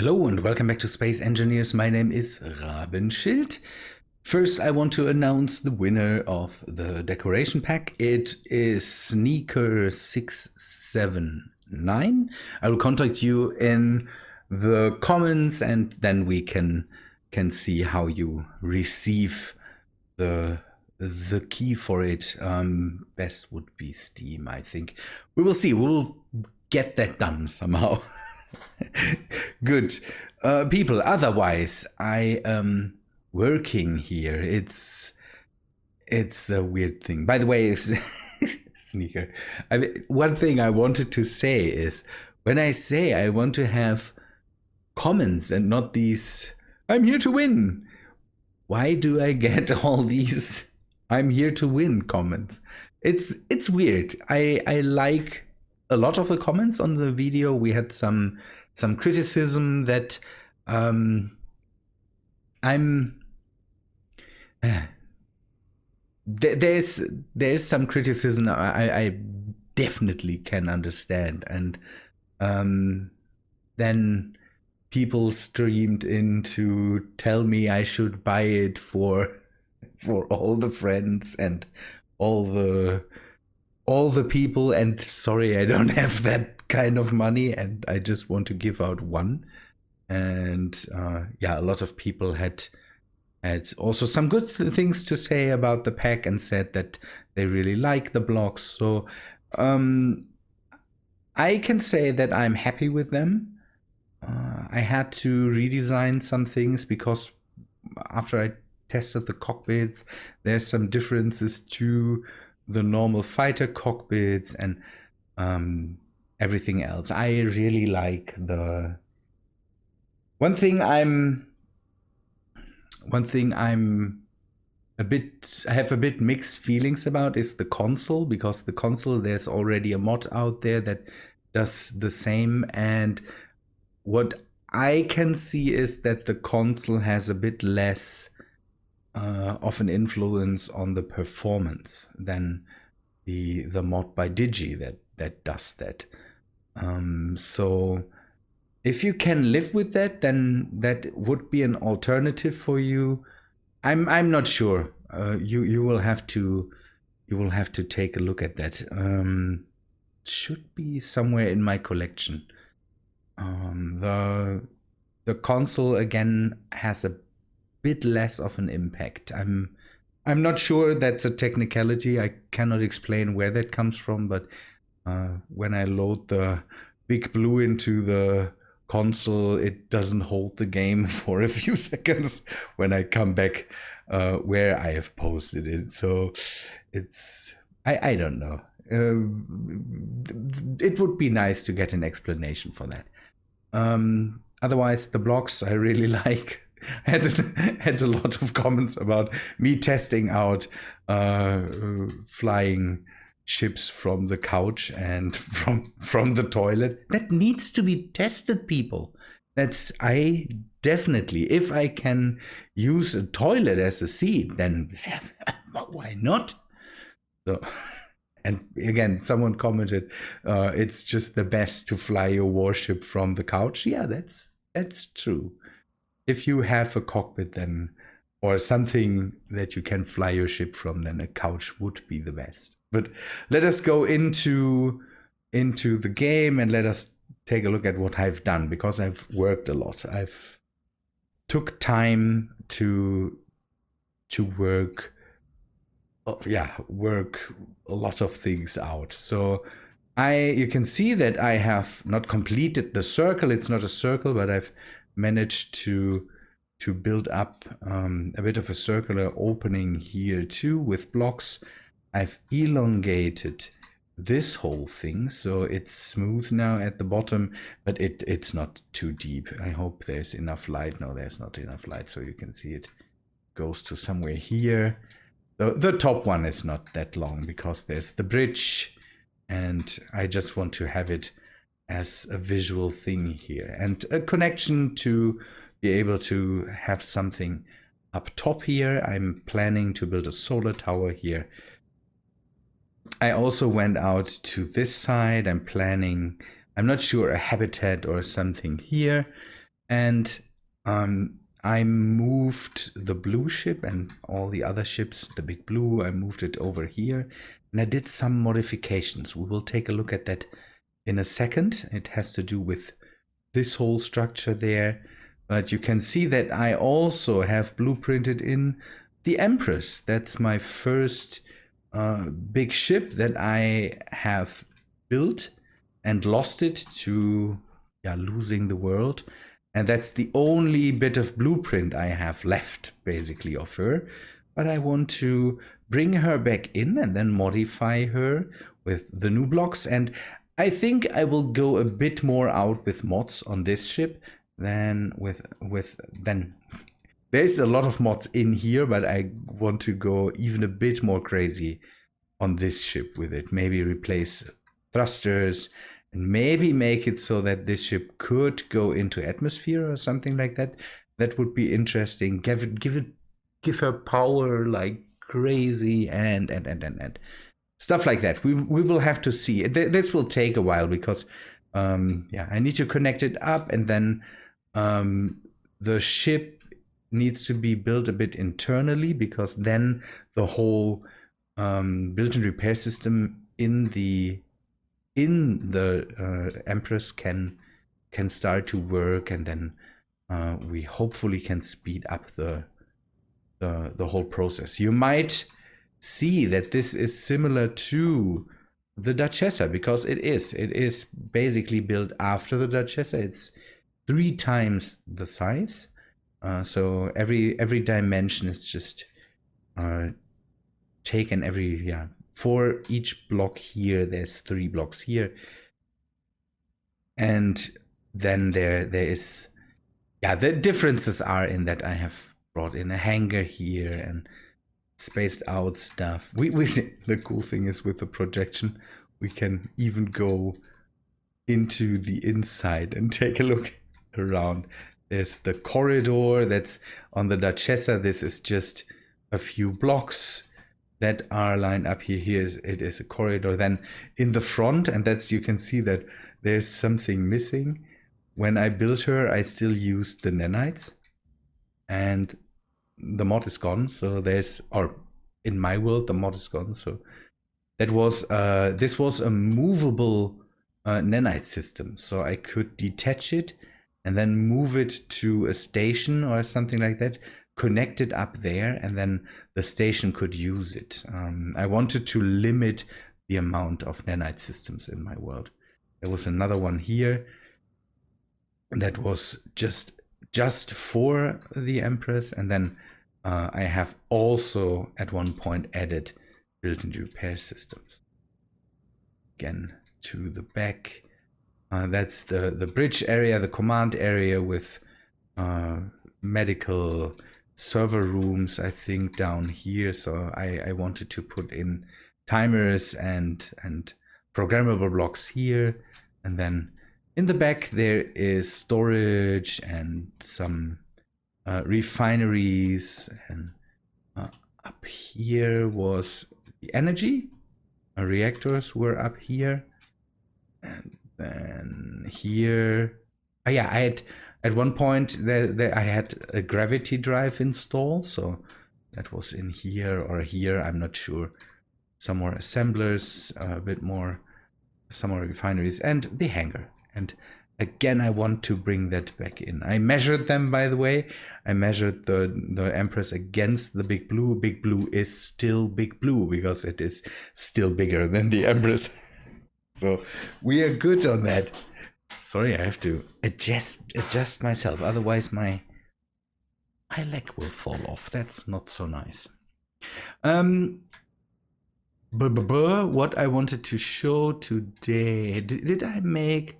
Hello and welcome back to Space Engineers. My name is Rabenschild. First, I want to announce the winner of the decoration pack. It is Sneaker679. I will contact you in the comments and then we can see how you receive the key for it. Best would be Steam, I think. We will see. We'll get that done somehow. Good. People, otherwise, I am working here. It's a weird thing. By the way, Sneaker. One thing I wanted to say is, when I say I want to have comments and not these, I'm here to win, why do I get all these I'm here to win comments? It's weird. I like a lot of the comments on the video. We had some criticism that there's some criticism I definitely can understand, and then people streamed in to tell me I should buy it for all the friends and all the people, and sorry, I don't have that kind of money and I just want to give out one. And yeah, a lot of people had also some good things to say about the pack and said that they really like the blocks. So I can say that I'm happy with them. I had to redesign some things because after I tested the cockpits, there's some differences to the normal fighter cockpits and everything else. I really like the one thing I'm I have a bit mixed feelings about is the console, because the console, there's already a mod out there that does the same, and what I can see is that the console has a bit less of an influence on the performance than the mod by Digi that does that. So if you can live with that, then that would be an alternative for you. I'm not sure. You will have to take a look at that. Should be somewhere in my collection. The console again has a bit less of an impact. I'm not sure that's a technicality. I cannot explain where that comes from, but when I load the Big Blue into the console, it doesn't hold the game for a few seconds when I come back where I have posted it. So it's I don't know. It would be nice to get an explanation for that. Otherwise, the blocks I really like. I had a lot of comments about me testing out flying ships from the couch and from the toilet. That needs to be tested, people. I definitely, if I can use a toilet as a seat, then why not? So, and again, someone commented, it's just the best to fly your warship from the couch. Yeah, that's true. If you have a cockpit, then, or something that you can fly your ship from, then a couch would be the best. But let us go into the game and let us take a look at what I've done, because I've worked a lot. I've took time to work a lot of things out. So you can see that I have not completed the circle. It's not a circle, but I've managed to build up a bit of a circular opening here too with blocks. I've elongated this whole thing so it's smooth now at the bottom, but it's not too deep. I hope there's enough light. No, there's not enough light, so you can see it goes to somewhere here. The top one is not that long because there's the bridge, and I just want to have it as a visual thing here and a connection to be able to have something up top here. I'm planning to build a solar tower here. I also went out to this side. I'm planning, I'm not sure, a habitat or something here. And I moved the blue ship and all the other ships, the big blue, I moved it over here. And I did some modifications. We will take a look at that in a second. It has to do with this whole structure there. But you can see that I also have blueprinted in the Empress. That's my first big ship that I have built and lost it to losing the world. And that's the only bit of blueprint I have left, basically, of her. But I want to bring her back in and then modify her with the new blocks. And I think I will go a bit more out with mods on this ship than than there's a lot of mods in here, but I want to go even a bit more crazy on this ship with it. Maybe replace thrusters and maybe make it so that this ship could go into atmosphere or something like that. That would be interesting. Give her power like crazy and stuff like that. We will have to see. This will take a while because I need to connect it up, and then the ship needs to be built a bit internally, because then the whole built-in repair system in the Empress can start to work, and then we hopefully can speed up the whole process. You might see that this is similar to the Duchessa, because it is basically built after the Duchessa. It's 3 times the size. So every dimension is just taken for each block here. There's 3 blocks here, and then there is the differences are in that I have brought in a hangar here and spaced out stuff. We the cool thing is, with the projection, we can even go into the inside and take a look around. There's the corridor that's on the Duchessa. This is just a few blocks that are lined up here. It is a corridor. Then in the front, and that's, you can see that there's something missing. When I built her, I still used the nanites, and the mod is gone. So in my world, the mod is gone. So that was this was a movable nanite system. So I could detach it and then move it to a station or something like that, connect it up there, and then the station could use it. I wanted to limit the amount of nanite systems in my world. There was another one here that was just for the Empress, and then I have also at one point added built-in repair systems. Again, to the back. That's the bridge area, the command area with medical server rooms, I think, down here. So I wanted to put in timers and programmable blocks here. And then in the back there is storage and some refineries. And up here was the energy. Reactors were up here. And then here, I had at one point there I had a gravity drive installed, so that was in here or here, I'm not sure. Some more assemblers, a bit more, some more refineries, and the hangar. And again, I want to bring that back in. I measured them, by the way. I measured the Empress against the Big Blue. Big Blue is still Big Blue because it is still bigger than the Empress. So we are good on that. Sorry, I have to adjust myself. Otherwise, my leg will fall off. That's not so nice. What I wanted to show today. Did I make?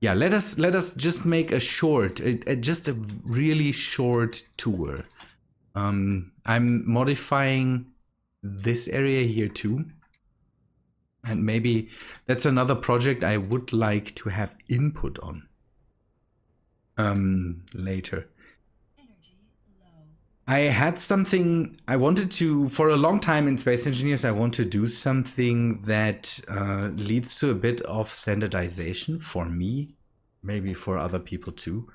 Yeah, let us just make a short, just a really short tour. I'm modifying this area here too. And maybe that's another project I would like to have input on later. I had something I wanted to, for a long time in Space Engineers, I want to do something that leads to a bit of standardization for me, maybe for other people too.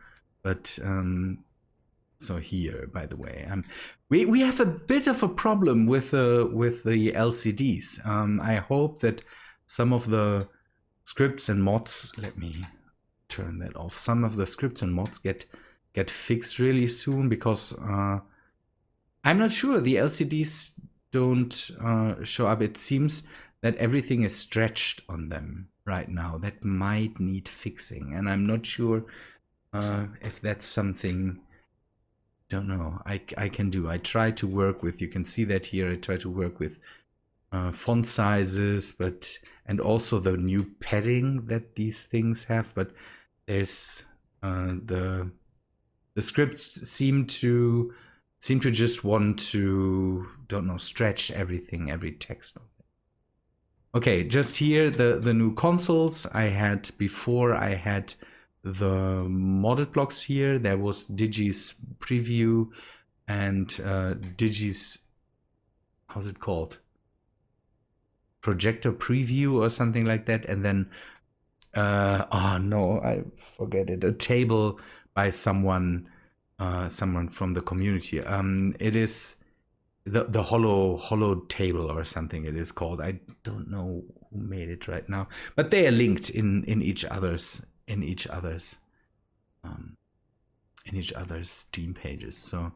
But so here, by the way, we have a bit of a problem with the LCDs. I hope that some of the scripts and mods, let me turn that off. Some of the scripts and mods get fixed really soon, because I'm not sure the LCDs don't show up. It seems that everything is stretched on them right now. That might need fixing, and I'm not sure if that's something, don't know, I can do. I try to work with, you can see that here, I try to work with font sizes, and also the new padding that these things have, but there's the scripts seem to just want to, don't know, stretch everything, every text. Okay, just here the new consoles I had before. I had the modded blocks here. There was Digi's preview and Digi's, how's it called? Projector preview or something like that. And then, oh no, I forget it. A table by someone from the community. It is the hollow table or something it is called. I don't know who made it right now, but they are linked in each other's Steam pages. So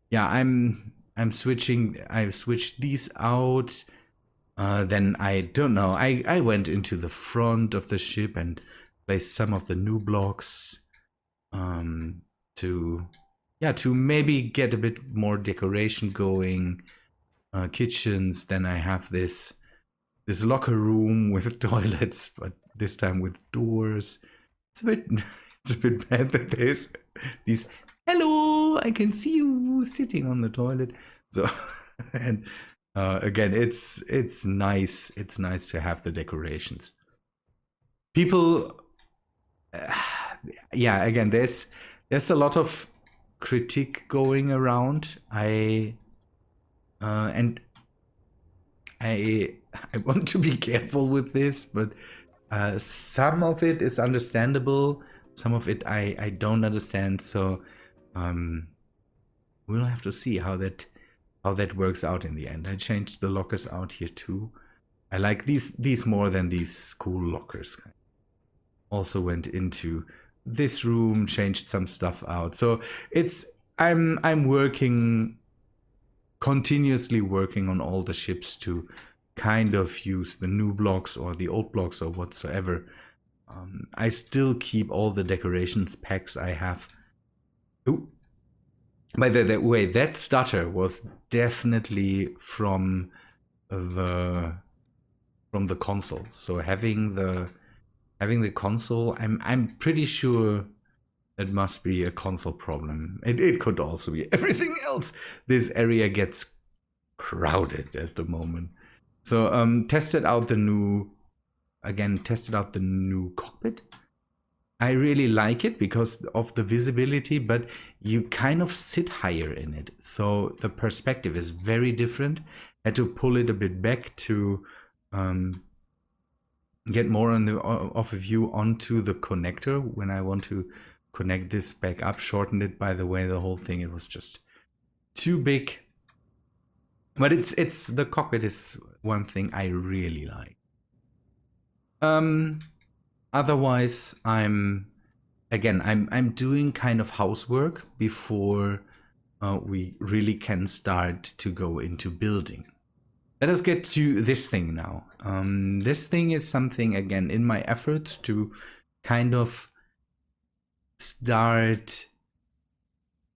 yeah, I'm switching. I've switched these out. Then I don't know. I went into the front of the ship and placed some of the new blocks to maybe get a bit more decoration going. Kitchens. Then I have this locker room with toilets, but this time with doors. It's a bit bad that there's these, hello, I can see you sitting on the toilet. So and again, it's nice. It's nice to have the decorations. People, yeah. Again, there's a lot of critique going around. I want to be careful with this, but some of it is understandable. Some of it I don't understand. So we'll have to see how that works out in the end. I changed the lockers out here too. I like these more than these school lockers. Also went into this room, changed some stuff out. So I'm working, continuously working on all the ships to kind of use the new blocks or the old blocks or whatsoever. I still keep all the decorations packs I have. Ooh. By the way, that stutter was definitely from the console. So having the console, I'm pretty sure it must be a console problem. It could also be everything else. This area gets crowded at the moment. So tested out the new cockpit. I really like it because of the visibility, but you kind of sit higher in it. So the perspective is very different. Had to pull it a bit back to get more of a view onto the connector when I want to connect this back up. Shortened it, by the way, the whole thing. It was just too big. But it's the cockpit is one thing I really like. Otherwise, I'm doing kind of housework before we really can start to go into building. Let us get to this thing now. This thing is something, again, in my efforts to kind of start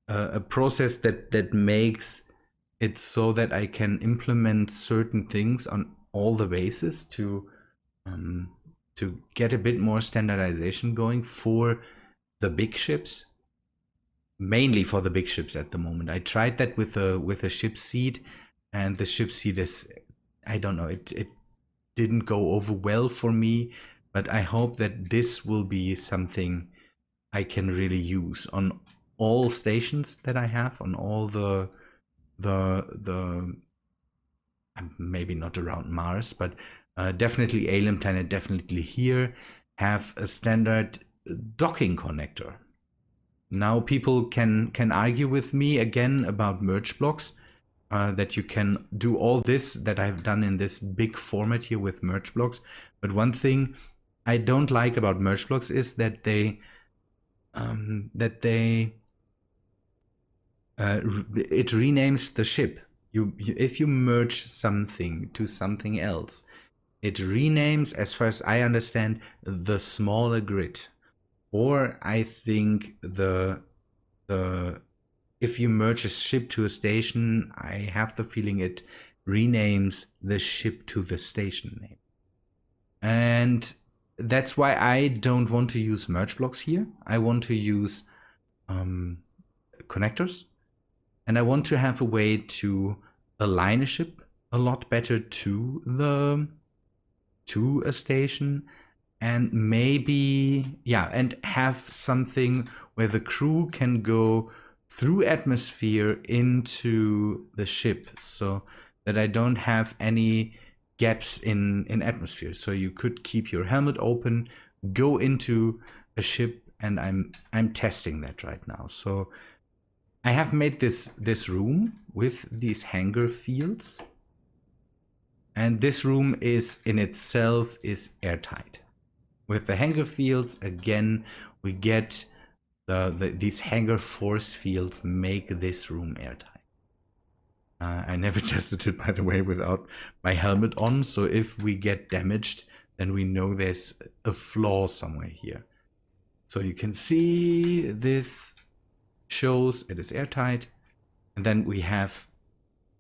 a process that makes it so that I can implement certain things on all the bases to get a bit more standardization going for the big ships. Mainly for the big ships at the moment. I tried that with a ship seed, and the ship seed is, I don't know, it didn't go over well for me, but I hope that this will be something I can really use on all stations that I have, on all the maybe not around Mars, but definitely Alien Planet, definitely here, have a standard docking connector. Now people can argue with me again about merge blocks, that you can do all this that I've done in this big format here with merge blocks. But one thing I don't like about merge blocks is that it renames the ship. If you merge something to something else, it renames, as far as I understand, the smaller grid. Or I think if you merge a ship to a station, I have the feeling it renames the ship to the station name. And that's why I don't want to use merge blocks here. I want to use connectors. And I want to have a way to align a ship a lot better to a station, and maybe, yeah, and have something where the crew can go through atmosphere into the ship, so that I don't have any gaps in atmosphere. So you could keep your helmet open, go into a ship, and I'm testing that right now. So I have made this room with these hangar fields, and this room is in itself is airtight. With the hangar fields, again, we get these hangar force fields make this room airtight. I never tested it, by the way, without my helmet on, so if we get damaged, then we know there's a flaw somewhere here. So you can see this shows it is airtight, and then we have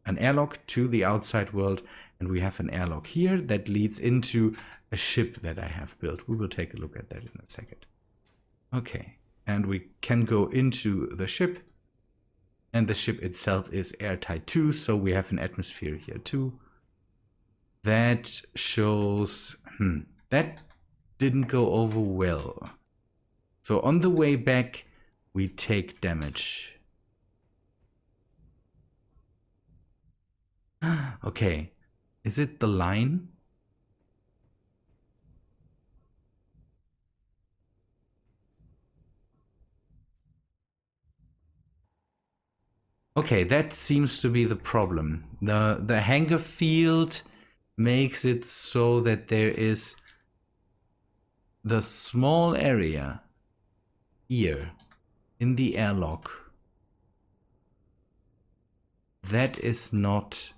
an airlock to the outside world, and we have an airlock here that leads into a ship that I have built. We will take a look at that in a second. Okay, and we can go into the ship, and the ship itself is airtight too, so we have an atmosphere here too. That shows, that didn't go over well. So on the way back, we take damage. Okay, is it the line? Okay, that seems to be the problem. The hangar field makes it so that there is the small area here in the airlock that is not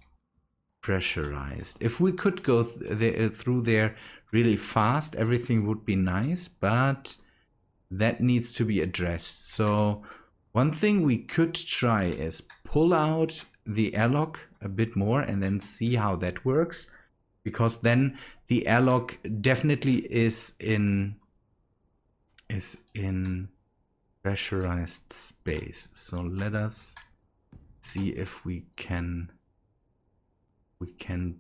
pressurized. If we could go through there really fast, everything would be nice, but that needs to be addressed. So one thing we could try is pull out the airlock a bit more and then see how that works, because then the airlock definitely is in pressurized space. So let us see if we can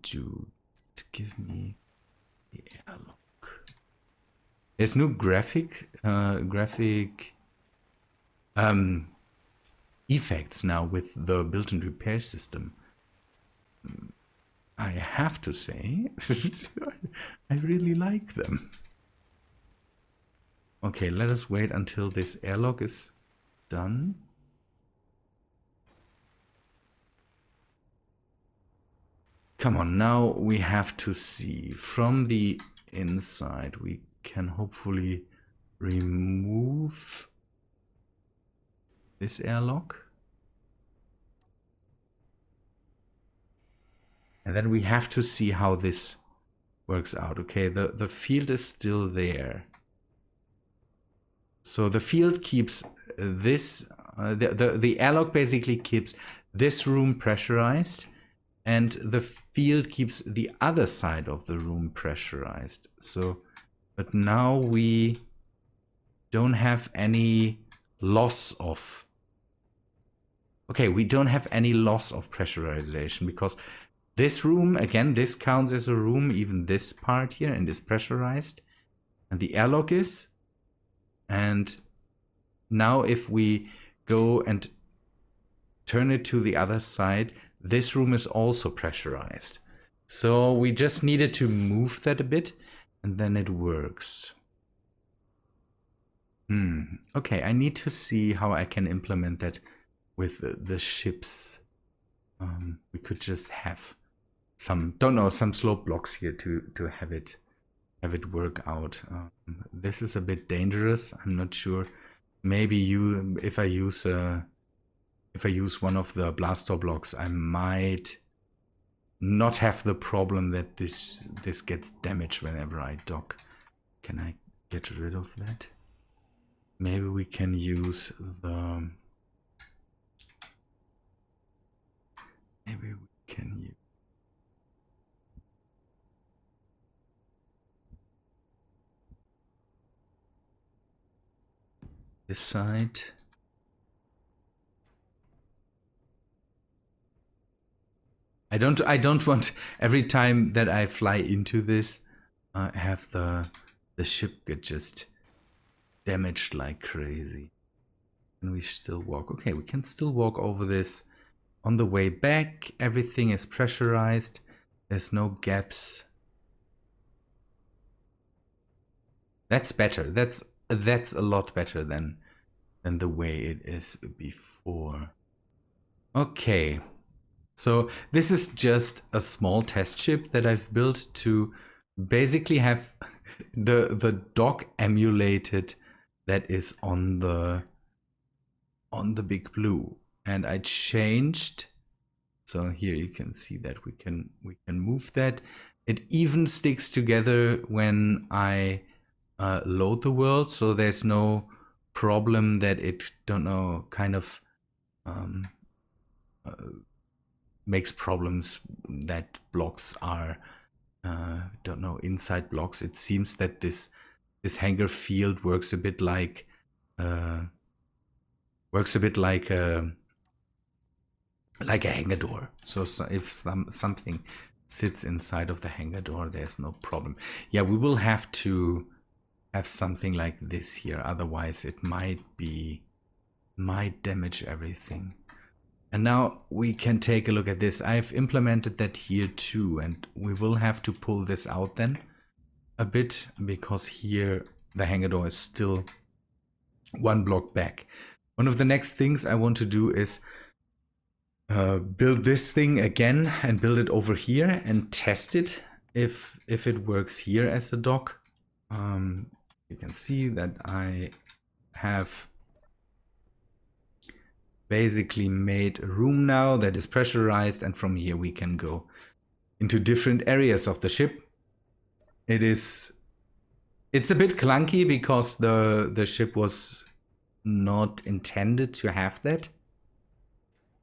do it. Give me the airlock. There's no graphic effects now with the built-in repair system. I have to say, I really like them. Okay, let us wait until this airlock is done. Come on, now we have to see from the inside. We can hopefully remove this airlock. And then we have to see how this works out. Okay, the field is still there. So the field keeps this, the airlock basically keeps this room pressurized, and the field keeps the other side of the room pressurized. So, but now we don't have any loss of, okay, we don't have any loss of pressurization, because this room, again, this counts as a room, even this part here, and is pressurized, and the airlock is. And now if we go and turn it to the other side, this room is also pressurized. So we just needed to move that a bit, and then it works. Okay, I need to see how I can implement that with the ships. We could just have some, don't know, some slope blocks here to have it work out. This is a bit dangerous. I'm not sure. Maybe if I use one of the blaster blocks, I might not have the problem that this gets damaged whenever I dock. Can I get rid of that? Maybe we can use the. Maybe we can use. This side. I don't want every time that I fly into this have the ship get just damaged like crazy. Can we still walk? Okay, we can still walk over this. On the way back, everything is pressurized. There's no gaps. That's better. That's a lot better than the way it is before. Okay. So this is just a small test ship that I've built to basically have the dock emulated that is on the Big Blue. And I changed. So here you can see that we can move that. It even sticks together when I load the world, so there's no problem that it, don't know, kind of makes problems that blocks are, don't know, inside blocks. It seems that this hangar field works a bit like a hangar door. So if something sits inside of the hangar door, there's no problem. Yeah, we will have to have something like this here, otherwise it might damage everything. And now we can take a look at this. I've implemented that here too, and we will have to pull this out then a bit, because here the hangar door is still one block back. One of the next things I want to do is build this thing again and build it over here and test it if it works here as a dock. You can see that I have basically made a room now that is pressurized, and from here we can go into different areas of the ship. It's a bit clunky because the ship was not intended to have that,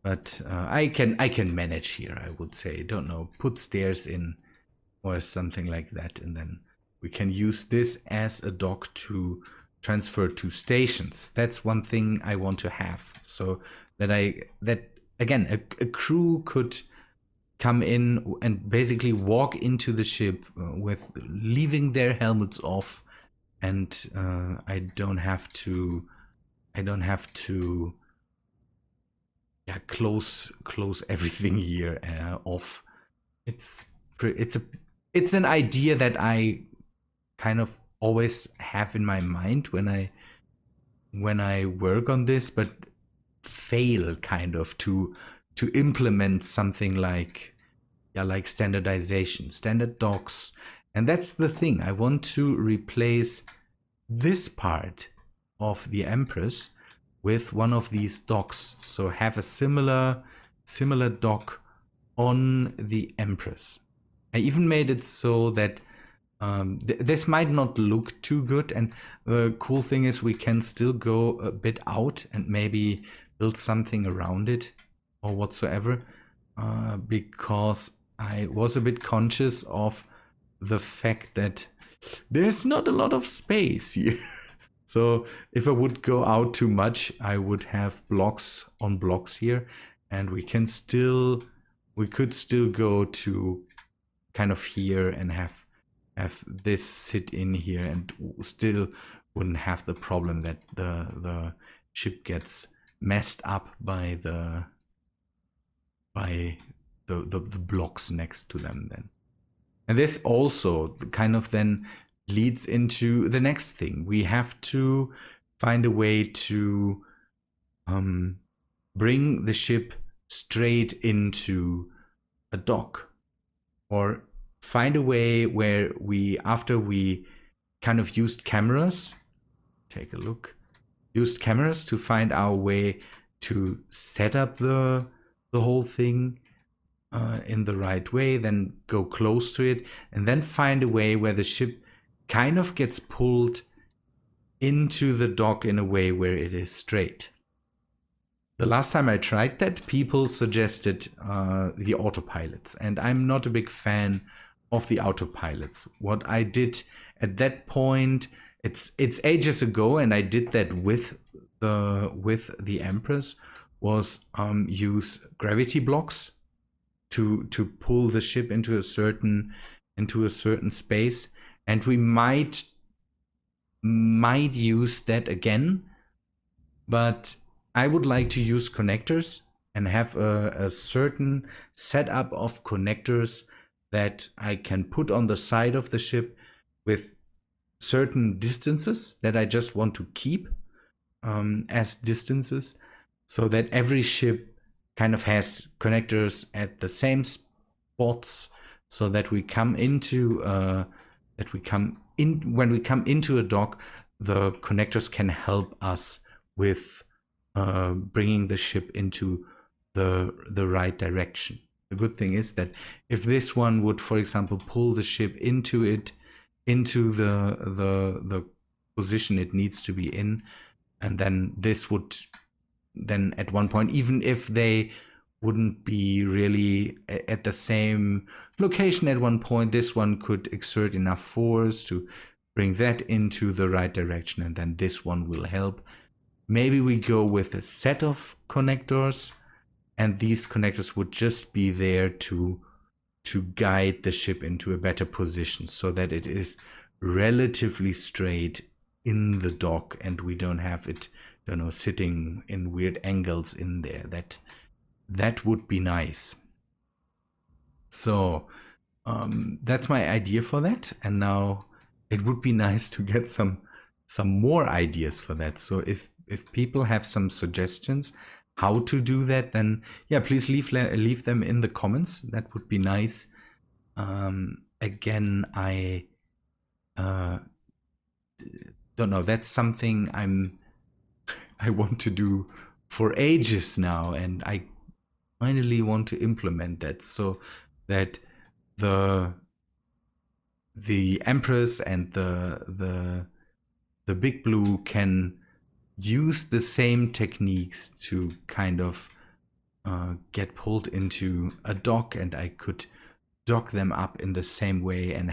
but I can manage here, I would say. Don't know, put stairs in or something like that, and then we can use this as a dock to transfer to stations. That's one thing I want to have, so that again a crew could come in and basically walk into the ship with leaving their helmets off, and I don't have to close everything here off. It's an idea that I kind of always have in my mind when I work on this, but fail kind of to implement something like standardization, standard docks. And that's the thing. I want to replace this part of the Empress with one of these docks, so have a similar dock on the Empress. I even made it so that this might not look too good, and the cool thing is we can still go a bit out and maybe build something around it or whatsoever, because I was a bit conscious of the fact that there's not a lot of space here. So if I would go out too much, I would have blocks on blocks here, and we could still go to kind of here and have this sit in here, and still wouldn't have the problem that the ship gets messed up by the blocks next to them then. And this also kind of then leads into the next thing. We have to find a way to bring the ship straight into a dock, or find a way where we, after we kind of used cameras, take a look, used cameras to find our way to set up the whole thing in the right way, then go close to it, and then find a way where the ship kind of gets pulled into the dock in a way where it is straight. The last time I tried that, people suggested the autopilots, and I'm not a big fan of the autopilots. What I did at that point, it's ages ago, and I did that with the Empress, was use gravity blocks to pull the ship into a certain space, and we might use that again, but I would like to use connectors and have a certain setup of connectors that I can put on the side of the ship with certain distances that I just want to keep as distances, so that every ship kind of has connectors at the same spots, so that we come into when we come into a dock, the connectors can help us with bringing the ship into the right direction. The good thing is that if this one would, for example, pull the ship into the position it needs to be in, and then this would then at one point, even if they wouldn't be really at the same location at one point, this one could exert enough force to bring that into the right direction, and then this one will help. Maybe we go with a set of connectors, and these connectors would just be there to guide the ship into a better position, so that it is relatively straight in the dock, and we don't have it, sitting in weird angles in there. That would be nice. So that's my idea for that, and now it would be nice to get some more ideas for that. So if people have some suggestions how to do that, then yeah, please leave them in the comments. That would be nice. Again, I don't know. That's something I want to do for ages now, and I finally want to implement that, so that the Empress and the Big Blue can use the same techniques to kind of get pulled into a dock, and I could dock them up in the same way and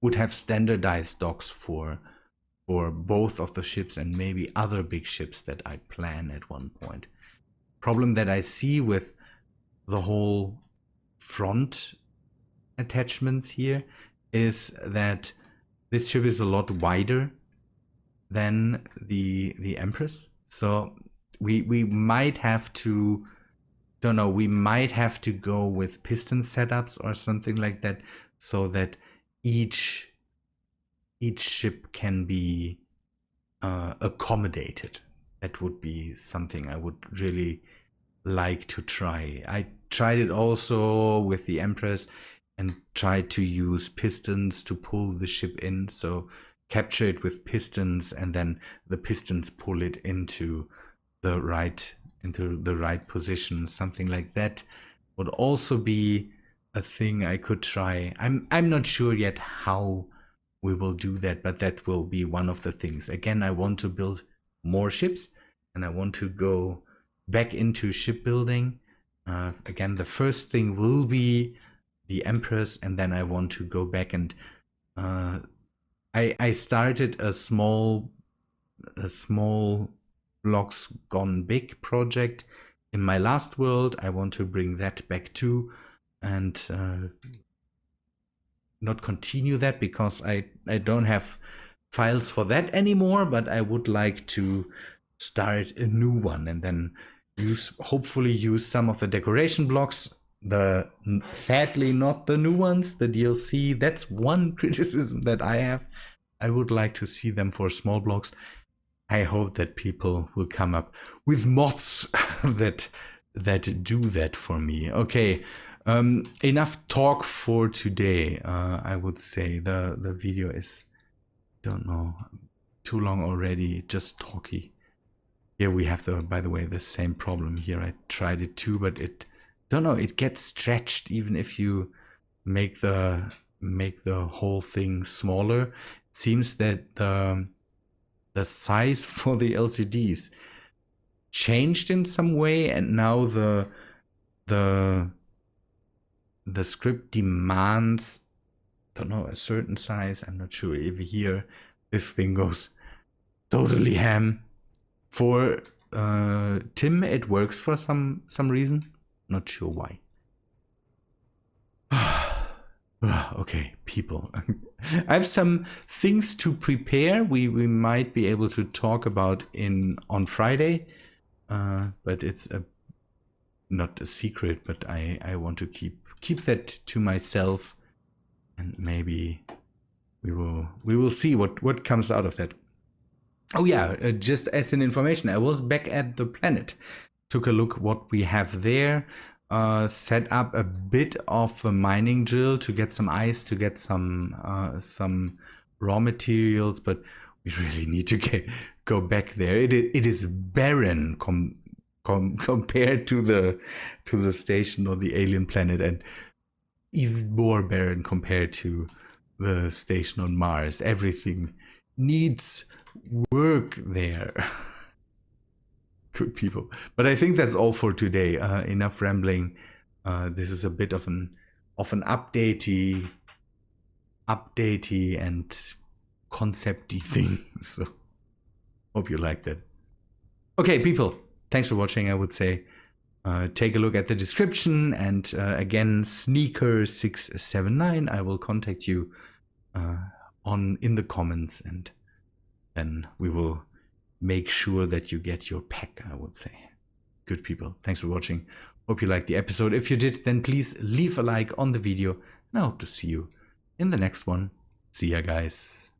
would have standardized docks for both of the ships and maybe other big ships that I plan at one point. Problem that I see with the whole front attachments here is that this ship is a lot wider than the Empress, so we might have to, we might have to go with piston setups or something like that, so that each ship can be accommodated. That would be something I would really like to try. I tried it also with the Empress and tried to use pistons to pull the ship in, so capture it with pistons, and then the pistons pull it into the right position. Something like that would also be a thing I could try. I'm not sure yet how we will do that, but that will be one of the things. Again, I want to build more ships, and I want to go back into shipbuilding. Again, the first thing will be the Empress, and then I want to go back and I started a small blocks gone big project in my last world. I want to bring that back too, and not continue that because I don't have files for that anymore, but I would like to start a new one, and then hopefully use some of the decoration blocks, sadly not the new ones, the DLC. That's one criticism that I have. I would like to see them for small blocks. I hope that people will come up with mods that do that for me. Okay, enough talk for today. I would say the video is, don't know, too long already, just talky. Here we have by the way, the same problem here. I tried it too, but it, don't know, it gets stretched even if you make the whole thing smaller. It seems that the size for the LCDs changed in some way, and now the script demands, don't know, a certain size. I'm not sure if here this thing goes totally ham. For Tim, it works for some reason. Not sure why. Okay, people. I have some things to prepare. We might be able to talk about on Friday, but it's not a secret. But I want to keep that to myself, and maybe we will see what comes out of that. Oh yeah, just as an information, I was back at the planet, took a look what we have there, set up a bit of a mining drill to get some ice, to get some raw materials, but we really need to go back there. It is barren compared to the station or the alien planet, and even more barren compared to the station on Mars. Everything needs work there. Good people. But I think that's all for today. Enough rambling. This is a bit of an updatey and concepty thing. So hope you liked it. Okay, people. Thanks for watching. I would say take a look at the description, and again, Sneaker679. I will contact you in the comments, and then we will make sure that you get your pack, I would say. Good people, thanks for watching. Hope you liked the episode. If you did, then please leave a like on the video, and I hope to see you in the next one. See ya, guys.